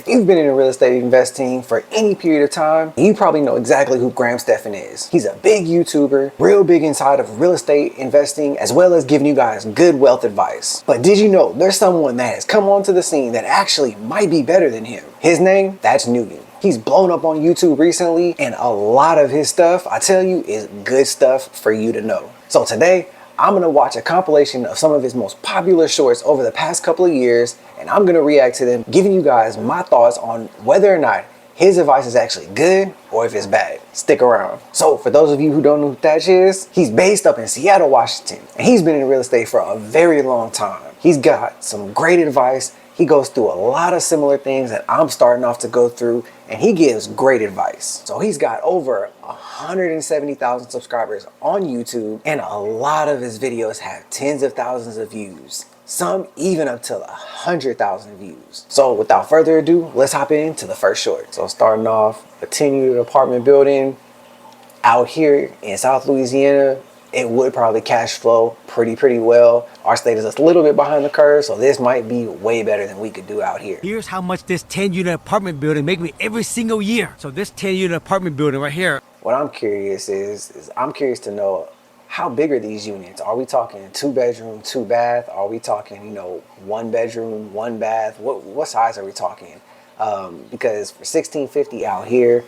you've been in real estate investing for any period of time, you probably know exactly who Graham Stephan is. He's a big YouTuber, real big inside of real estate investing, as well as giving you guys good wealth advice. But did you know there's someone that has come onto the scene that actually might be better than him? His name, Thach Nguyen. He's blown up on YouTube recently, and a lot of his stuff, I tell you, is good stuff for you to know. So today, I'm gonna watch a compilation of some of his most popular shorts over the past couple of years, and I'm gonna react to them, giving you guys my thoughts on whether or not his advice is actually good or if it's bad. Stick around. So for those of you who don't know who Thach is, he's based up in Seattle, Washington, and he's been in real estate for a very long time. He's got some great advice. He goes through a lot of similar things that I'm starting off to go through, and he gives great advice. So he's got over 170,000 subscribers on YouTube, and a lot of his videos have tens of thousands of views. Some even up to 100,000 views. So without further ado, let's hop into the first short. So starting off, a 10-unit apartment building out here in South Louisiana. It would probably cash flow pretty well. Our state is a little bit behind the curve, so this might be way better than we could do out here. Here's how much this 10-unit apartment building make me every single year. So this 10-unit apartment building right here. What I'm curious is I'm curious to know, how big are these units? Are we talking 2-bedroom, 2-bath? Are we talking, 1-bedroom, 1-bath? What size are we talking? Because for $1,650 out here,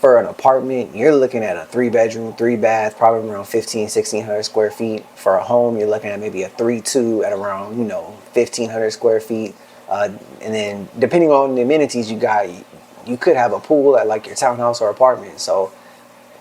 for an apartment, you're looking at a 3-bedroom, 3-bath, probably around 1,600 square feet. For a home, you're looking at maybe a 3-2 at around, 1,500 square feet. And then depending on the amenities you got, you could have a pool at like your townhouse or apartment. So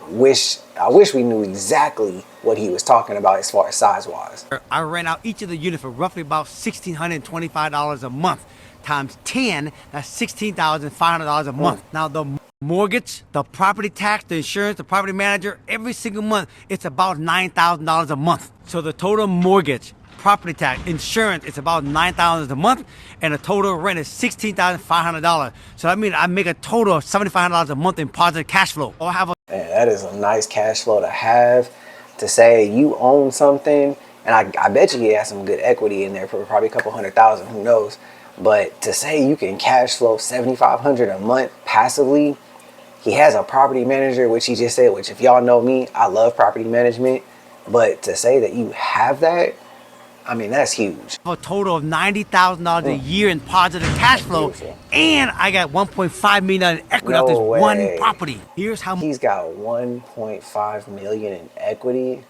I wish we knew exactly what he was talking about as far as size-wise. I rent out each of the units for roughly about $1,625 a month. Times 10, that's $16,500 a month. Now the mortgage, the property tax, the insurance, the property manager, every single month, it's about $9,000 a month. So the total mortgage, property tax, insurance, it's about $9,000 a month, and the total rent is $16,500. So that means I make a total of $7,500 a month in positive cash flow. I'll have a Man, that is a nice cash flow to have, to say you own something, and I bet you he has some good equity in there for probably a couple $100,000, who knows. But to say you can cash flow $7,500 a month passively, he has a property manager, which he just said, which if y'all know me, I love property management. But to say that you have that, I mean, that's huge. A total of $90,000 a year in positive cash flow, and I got $1.5 million in equity off this one property. Here's how he's got $1.5 million in equity.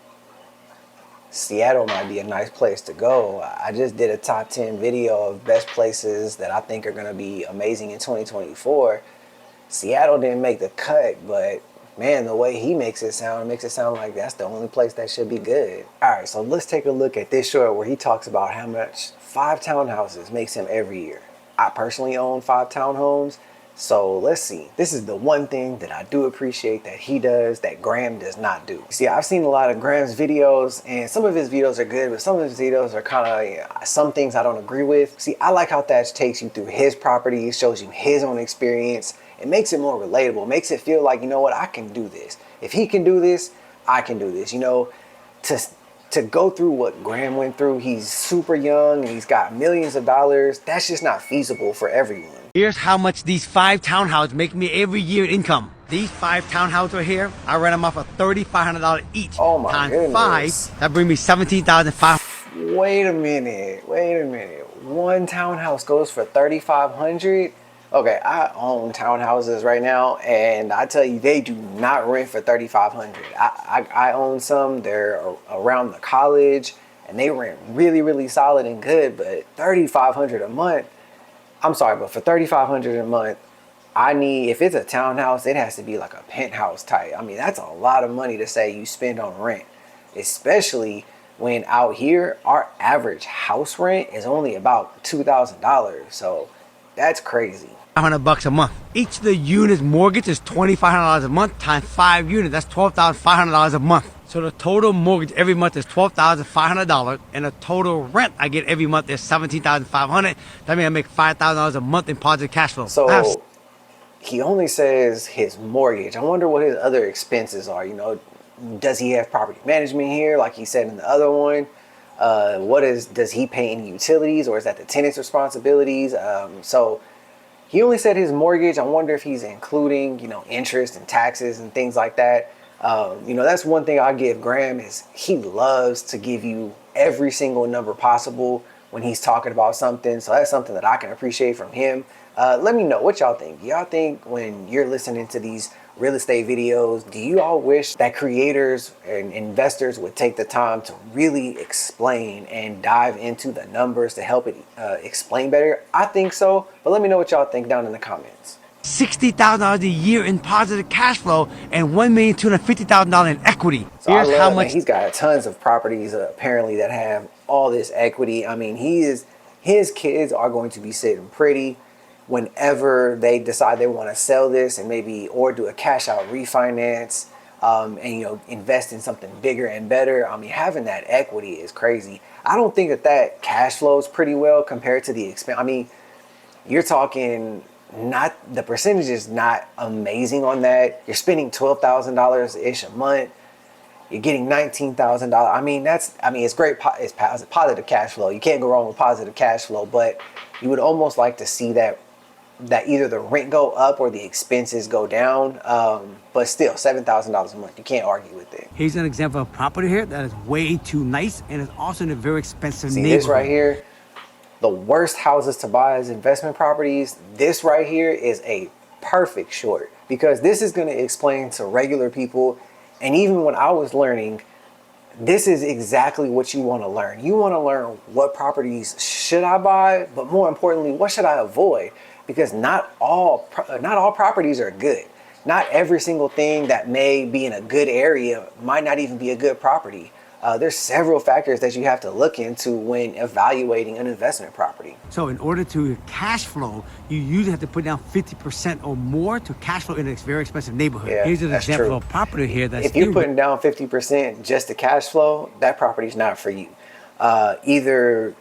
Seattle might be a nice place to go. I just did a top 10 video of best places that I think are going to be amazing in 2024. Seattle didn't make the cut, but man, the way he makes it sound like that's the only place that should be good. All right, so let's take a look at this short where he talks about how much 5 townhouses makes him every year. I personally own 5 townhomes. So let's see. This is the one thing that I do appreciate that he does that Graham does not do. See, I've seen a lot of Graham's videos, and some of his videos are good, but some of his videos are kind of, some things I don't agree with. See, I like how Thach takes you through his property, shows you his own experience. It makes it more relatable, makes it feel like, you know what, I can do this. If he can do this, I can do this. To go through what Graham went through, he's super young and he's got millions of dollars. That's just not feasible for everyone. Here's how much these 5 townhouses make me every year in income. These 5 townhouses right here, I rent them off for $3,500 each. Oh my Times goodness. 5, that brings me $17,500. Wait a minute. One townhouse goes for $3,500. Okay, I own townhouses right now, and I tell you, they do not rent for $3,500. I own some. They're around the college, and they rent really solid and good. But $3,500 a month. I'm sorry, but for $3,500 a month, I need, if it's a townhouse, it has to be like a penthouse type. I mean, that's a lot of money to say you spend on rent, especially when out here our average house rent is only about $2,000. So that's crazy. $500 a month. Each of the units mortgage is $2,500 a month times 5 units. That's $12,500 a month. So the total mortgage every month is $12,500, and the total rent I get every month is $17,500. That means I make $5,000 a month in positive cash flow. So he only says his mortgage. I wonder what his other expenses are. Does he have property management here, like he said in the other one? Does he pay any utilities, or is that the tenant's responsibilities? So He only said his mortgage. I wonder if he's including, interest and taxes and things like that. That's one thing I give Graham is he loves to give you every single number possible when he's talking about something. So that's something that I can appreciate from him. Let me know what y'all think. Y'all think when you're listening to these real estate videos, do you all wish that creators and investors would take the time to really explain and dive into the numbers to help it explain better? I think so, but let me know what y'all think down in the comments. $60,000 a year in positive cash flow and $1,250,000 in equity. So I Here's how love that much. he's got tons of properties apparently that have all this equity. I mean, his kids are going to be sitting pretty whenever they decide they want to sell this and maybe or do a cash out refinance and invest in something bigger and better. I mean, having that equity is crazy. I don't think that cash flows pretty well compared to the expense. I mean, you're talking not the percentage is not amazing on that. You're spending $12,000 ish a month. You're getting $19,000. I mean, it's great. It's positive cash flow. You can't go wrong with positive cash flow, but you would almost like to see that either the rent go up or the expenses go down. But still, $7,000 a month. You can't argue with it. Here's an example of a property here that is way too nice and is also in a very expensive See neighborhood. this right here? The worst houses to buy as investment properties. This right here is a perfect short because this is going to explain to regular people. And even when I was learning, this is exactly what you want to learn. You want to learn what properties should I buy, but more importantly, what should I avoid? Because not all properties are good. Not every single thing that may be in a good area might not even be a good property. There's several factors that you have to look into when evaluating an investment property. So in order to cash flow, you usually have to put down 50% or more to cash flow in a very expensive neighborhood. Yeah, here's an that's example true. of a property here that's if you're putting down 50% just to cash flow, that property's not for you. Either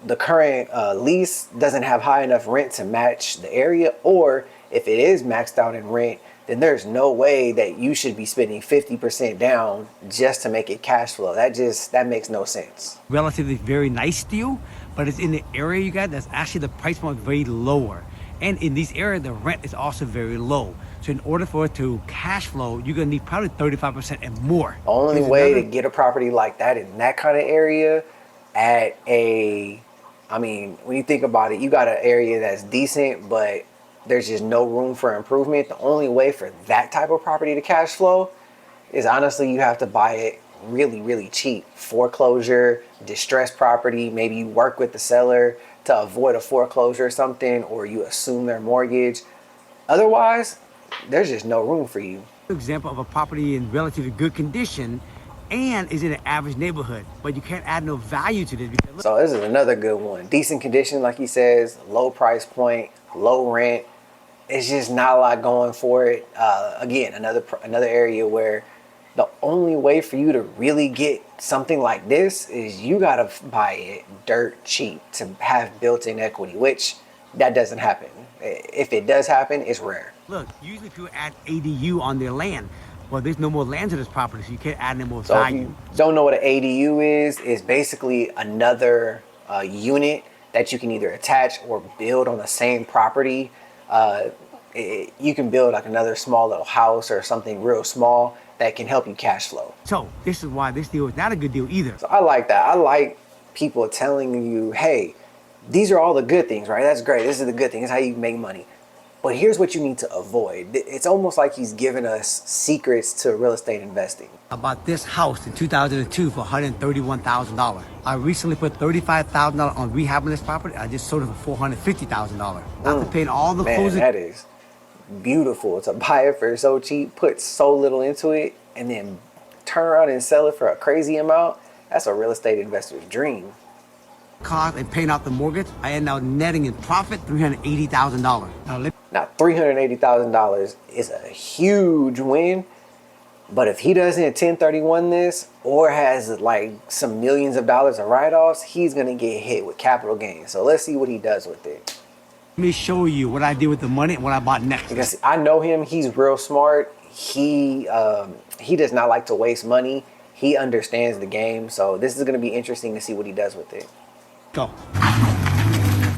the current lease doesn't have high enough rent to match the area, or if it is maxed out in rent, then there's no way that you should be spending 50% down just to make it cash flow. That makes no sense. relatively very nice deal, but it's in the area you got that's actually the price point very lower. And in this area, the rent is also very low. So in order for it to cash flow, you're gonna need probably 35% and more. The only way to get a property like that in that kind of area when you think about it, you got an area that's decent, but there's just no room for improvement. The only way for that type of property to cash flow is honestly you have to buy it really, really cheap. Foreclosure, distressed property, maybe you work with the seller to avoid a foreclosure or something, or you assume their mortgage. Otherwise, there's just no room for you. Example of a property in relatively good condition and is in an average neighborhood, but you can't add no value to this because So this is another good one. Decent condition, like he says, low price point, low rent. It's just not a lot going for it. Again, another area where the only way for you to really get something like this is you gotta buy it dirt cheap to have built-in equity, which that doesn't happen. If it does happen, it's rare. look, usually people add ADU on their land. Well, there's no more land to this property, so you can't add any more So if value. you don't know what an ADU is, it's basically another unit that you can either attach or build on the same property. You can build like another small little house or something real small that can help you cash flow. So this is why this deal is not a good deal either. So I like that. I like people telling you, hey, these are all the good things, right? That's great. This is the good thing. This is how you make money. But here's what you need to avoid. It's almost like he's giving us secrets to real estate investing. I bought this house in 2002 for $131,000. I recently put $35,000 on rehabbing this property. I just sold it for $450,000. After paying all the Man, closing. that is beautiful to buy it for so cheap, put so little into it, and then turn around and sell it for a crazy amount. That's a real estate investor's dream. Cost and paying off the mortgage, I end up netting in profit $380,000. Now, $380,000 is a huge win, but if he doesn't 1031 this or has like some millions of dollars of write-offs, he's gonna get hit with capital gains. So let's see what he does with it. Let me show you what I did with the money and what I bought next. Because I know him, he's real smart. He does not like to waste money. He understands the game. So this is gonna be interesting to see what he does with it. Go.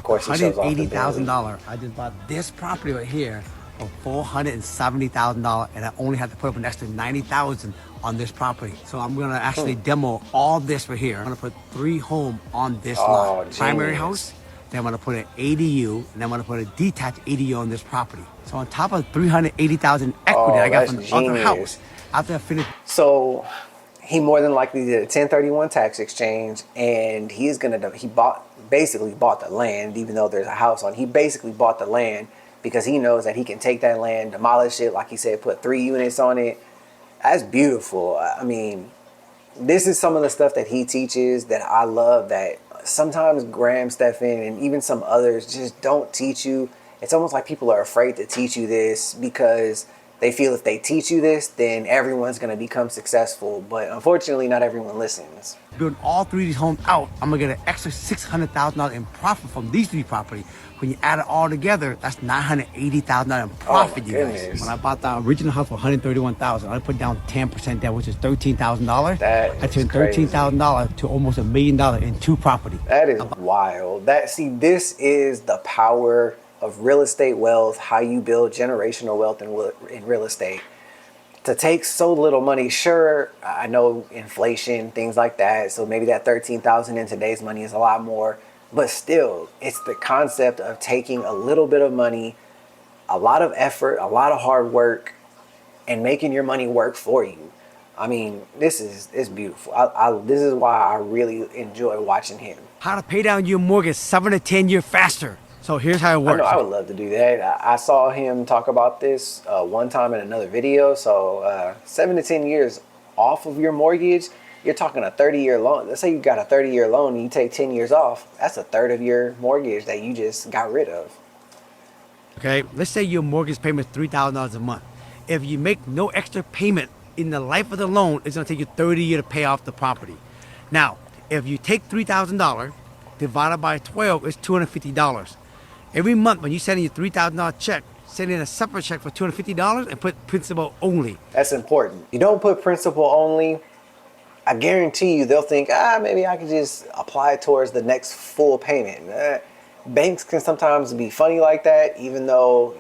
course, he shows off the building. $180,000. I just bought this property right here for $470,000, and I only had to put up an extra $90,000 on this property. So I'm gonna actually demo all this right here. I'm gonna put 3 homes on this lot. Genius. Primary house, then I'm gonna put an ADU, and then I'm gonna put a detached ADU on this property. So on top of $380,000 equity I got from the other house, after I finish. So he more than likely did a 1031 tax exchange, and he basically bought the land, even though there's a house on. He basically bought the land because he knows that he can take that land, demolish it, like he said, put 3 units on it. That's beautiful. I mean, this is some of the stuff that he teaches that I love, that sometimes Graham Stephan and even some others just don't teach you. It's almost like people are afraid to teach you this because they feel if they teach you this, then everyone's going to become successful. But unfortunately, not everyone listens. Building all 3 of these homes out, I'm going to get an extra $600,000 in profit from these 3 properties. When you add it all together, that's $980,000 in profit, you guys. When I bought the original house for $131,000, I put down 10% down, which is $13,000. I turned $13,000 to almost $1 million in 2 properties. That is wild. This is the power of real estate wealth, how you build generational wealth in real estate. To take so little money, sure, I know inflation, things like that, so maybe that $13,000 in today's money is a lot more, but still, it's the concept of taking a little bit of money, a lot of effort, a lot of hard work, and making your money work for you. I mean, it's beautiful. This is why I really enjoy watching him. How to pay down your mortgage 7 to 10 years faster. So here's how it works. I would love to do that. I saw him talk about this one time in another video. So 7 to 10 years off of your mortgage, you're talking a 30-year loan. Let's say you got a 30-year loan and you take 10 years off. That's a third of your mortgage that you just got rid of. Okay, let's say your mortgage payment is $3,000 a month. If you make no extra payment in the life of the loan, it's gonna take you 30 years to pay off the property. Now, if you take $3,000 divided by 12, it's $250. Every month when you send in your $3,000 check, send in a separate check for $250 and put principal only. That's important. You don't put principal only, I guarantee you they'll think, maybe I can just apply it towards the next full payment. Banks can sometimes be funny like that, even though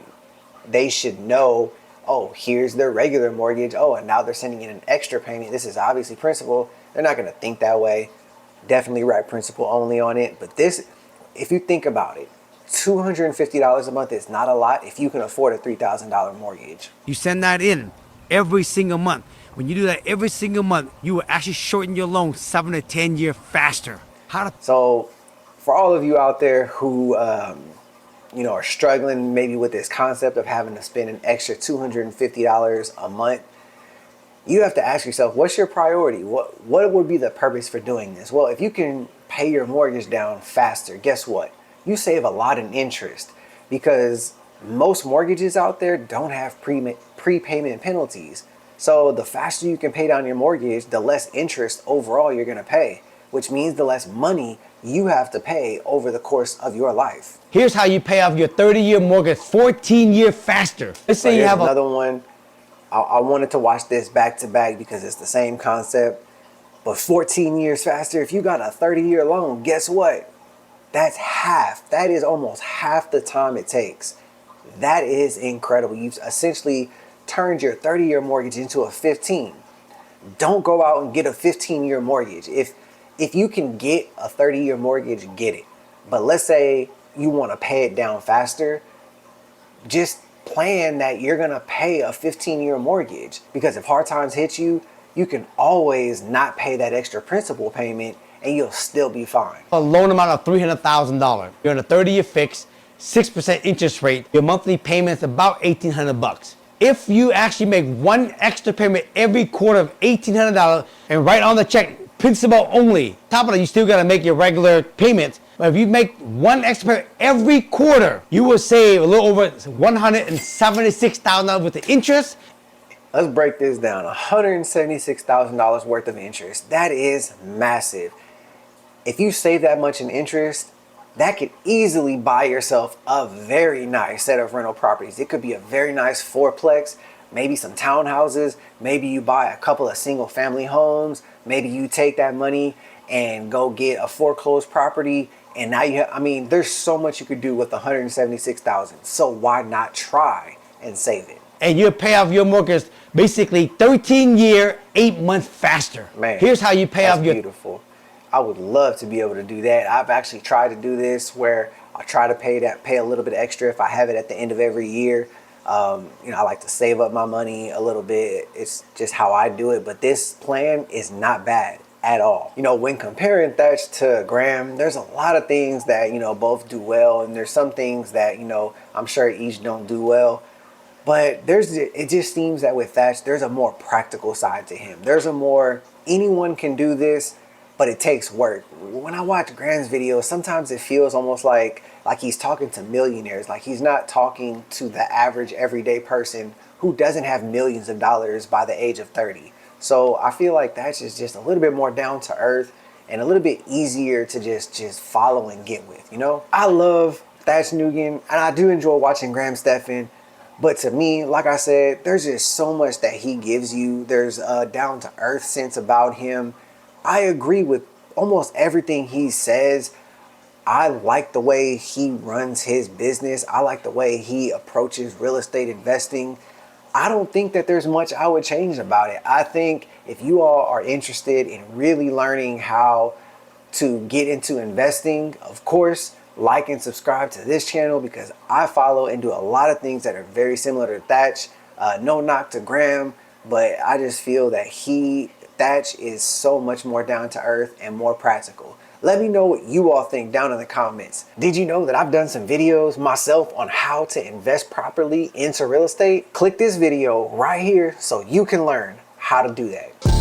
they should know, oh, here's their regular mortgage. Oh, and now they're sending in an extra payment. This is obviously principal. They're not going to think that way. Definitely write principal only on it. But this, if you think about it, $250 a month is not a lot if you can afford a $3,000 mortgage. You send that in every single month. When you do that every single month, you will actually shorten your loan 7 to 10 years faster. So for all of you out there who are struggling maybe with this concept of having to spend an extra $250 a month, you have to ask yourself, what's your priority? What would be the purpose for doing this? Well, if you can pay your mortgage down faster, guess what? You save a lot in interest, because most mortgages out there don't have prepayment penalties. So the faster you can pay down your mortgage, the less interest overall you're going to pay, which means the less money you have to pay over the course of your life. Here's how you pay off your 30-year mortgage 14 years faster. Let's say you have another one. I wanted to watch this back to back because it's the same concept, but 14 years faster. If you got a 30-year loan, guess what? That's half. That is almost half the time it takes. That is incredible. You've essentially turned your 30-year mortgage into a 15. Don't go out and get a 15-year mortgage. If you can get a 30-year mortgage, get it. But let's say you want to pay it down faster, just plan that you're going to pay a 15-year mortgage, because if hard times hit you, you can always not pay that extra principal payment and you'll still be fine. A loan amount of $300,000. You're on a 30-year fix, 6% interest rate. Your monthly payment is about $1,800. If you actually make one extra payment every quarter of $1,800 and write on the check, principal only, top of that, you still got to make your regular payments. But if you make one extra payment every quarter, you will save a little over $176,000 with the interest. Let's break this down. $176,000 worth of interest. That is massive. If you save that much in interest, that could easily buy yourself a very nice set of rental properties. It could be a very nice fourplex, maybe some townhouses, maybe you buy a couple of single family homes, maybe you take that money and go get a foreclosed property And now you have, I mean, there's so much you could do with 176,000. So why not try and save it? And you'll pay off your mortgage basically 13-year, 8 months faster. Man, here's how you pay off your. Beautiful. I would love to be able to do that. I've actually tried to do this where I try to pay a little bit extra if I have it at the end of every year. I like to save up my money a little bit. It's just how I do it. But this plan is not bad at all. When comparing Thach to Graham, there's a lot of things that, both do well. And there's some things that, I'm sure each don't do well. But it just seems that with Thach, there's a more practical side to him. There's a more, anyone can do this, but it takes work. When I watch Graham's videos, sometimes it feels almost like he's talking to millionaires. Like he's not talking to the average everyday person who doesn't have millions of dollars by the age of 30. So I feel like Thach is just a little bit more down to earth and a little bit easier to just follow and get with, I love Thach Nguyen and I do enjoy watching Graham Stephan. But to me, like I said, there's just so much that he gives you. There's a down to earth sense about him. I agree with almost everything he says. I like the way he runs his business. I like the way he approaches real estate investing. I don't think that there's much I would change about it. I think if you all are interested in really learning how to get into investing, of course, like and subscribe to this channel because I follow and do a lot of things that are very similar to Thach. No knock to Graham, but I just feel that Thach is so much more down to earth and more practical. Let me know what you all think down in the comments. Did you know that I've done some videos myself on how to invest properly into real estate? Click this video right here so you can learn how to do that.